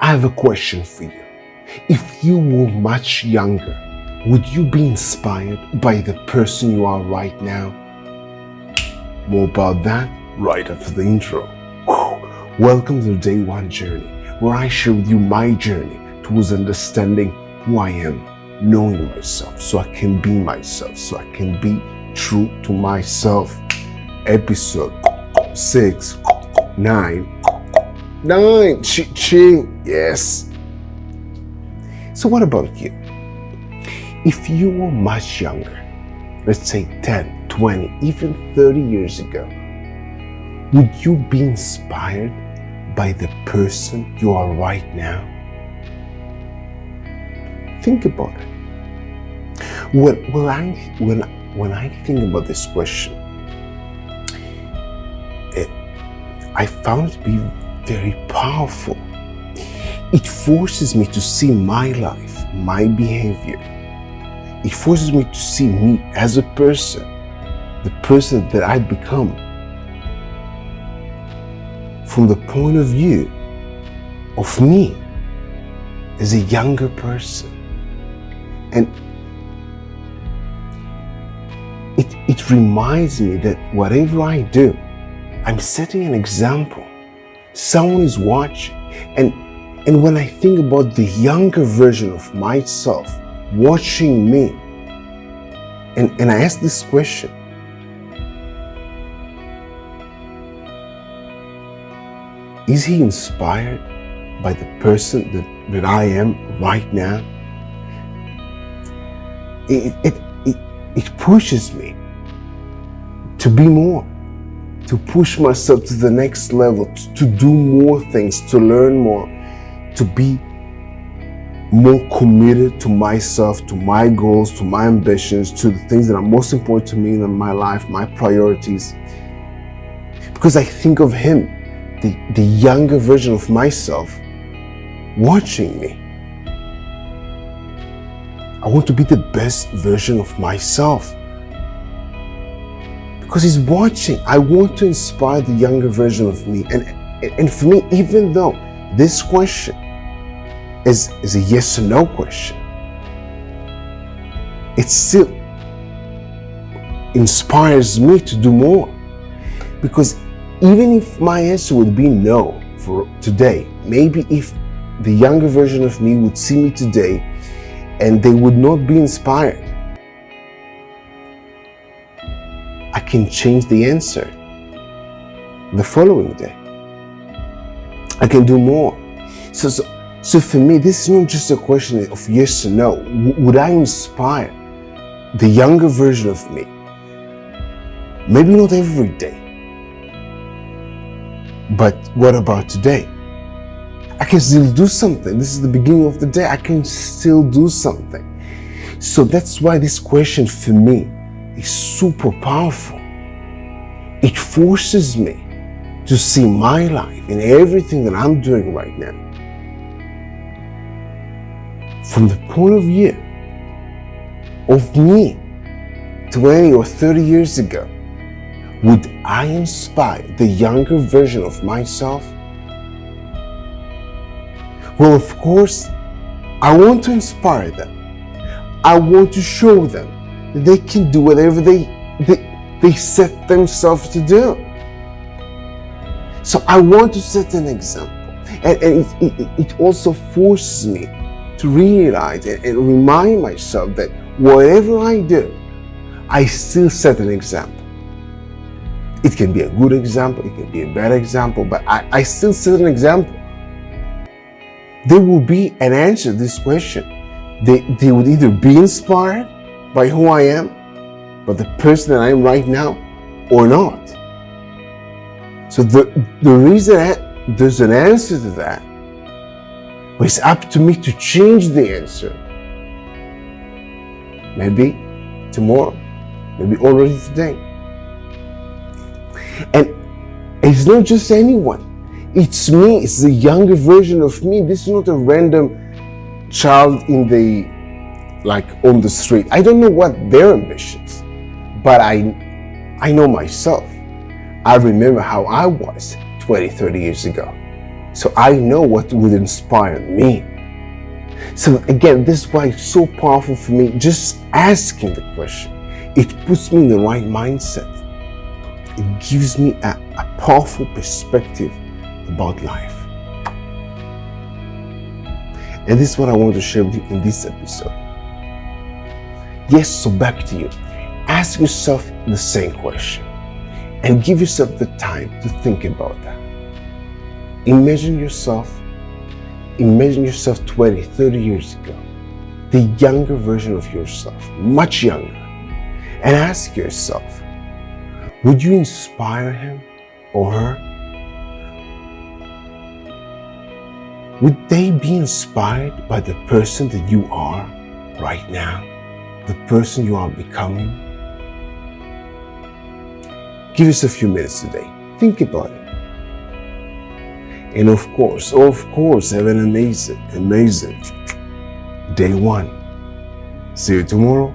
I have a question for you. If you were much younger, would you be inspired by the person you are right now? More about that right after the intro. Welcome to the Day One Journey, where I share with you my journey towards understanding who I am, knowing myself, so I can be myself, so I can be true to myself. Episode 6, 9, ching, yes. So what about you? If you were much younger, let's say 10, 20, even 30 years ago, would you be inspired by the person you are right now? Think about it. When I think about this question, I found it to be very powerful. It forces me to see my life, my behavior. It forces me to see me as a person, the person that I become, from the point of view of me as a younger person. And it reminds me that whatever I do, I'm setting an example. Someone is watching. And when I think about the younger version of myself watching me, and I ask this question, is he inspired by the person that I am right now? It pushes me to be more, to push myself to the next level, to do more things, to learn more, to be more committed to myself, to my goals, to my ambitions, to the things that are most important to me in my life, my priorities. Because I think of him, the younger version of myself, watching me. I want to be the best version of myself. Because he's watching. I want to inspire the younger version of me. And for me, even though this question is a yes or no question, it still inspires me to do more. Because even if my answer would be no for today, maybe if the younger version of me would see me today and they would not be inspired, I can change the answer the following day. I can do more. So for me, this is not just a question of yes or no. Would I inspire the younger version of me? Maybe not every day. But what about today? I can still do something. This is the beginning of the day. I can still do something. So that's why this question for me is super powerful. It forces me to see my life and everything that I'm doing right now from the point of view of me 20 or 30 years ago. Would I inspire the younger version of myself? Well, of course, I want to inspire them. I want to show them that they can do whatever they set themselves to do. So I want to set an example. And it also forces me to realize and remind myself that whatever I do, I still set an example. It can be a good example, it can be a bad example, but I still set an example. There will be an answer to this question. They would either be inspired by who I am, by the person that I am right now, or not. So the reason there's an answer to that, but it's up to me to change the answer. Maybe tomorrow, maybe already today. And it's not just anyone. It's me. It's the younger version of me. This is not a random child on the street. I don't know what their ambitions, but I know myself. I remember how I was 20, 30 years ago. So I know what would inspire me. So again, this is why it's so powerful for me. Just asking the question, it puts me in the right mindset. It gives me a powerful perspective about life. And this is what I want to share with you in this episode. Yes, so back to you. Ask yourself the same question and give yourself the time to think about that. Imagine yourself 20, 30 years ago, the younger version of yourself, much younger, and ask yourself, would you inspire him or her? Would they be inspired by the person that you are right now, the person you are becoming? Give yourself a few minutes today. Think about it. And of course, have an amazing day one. See you tomorrow.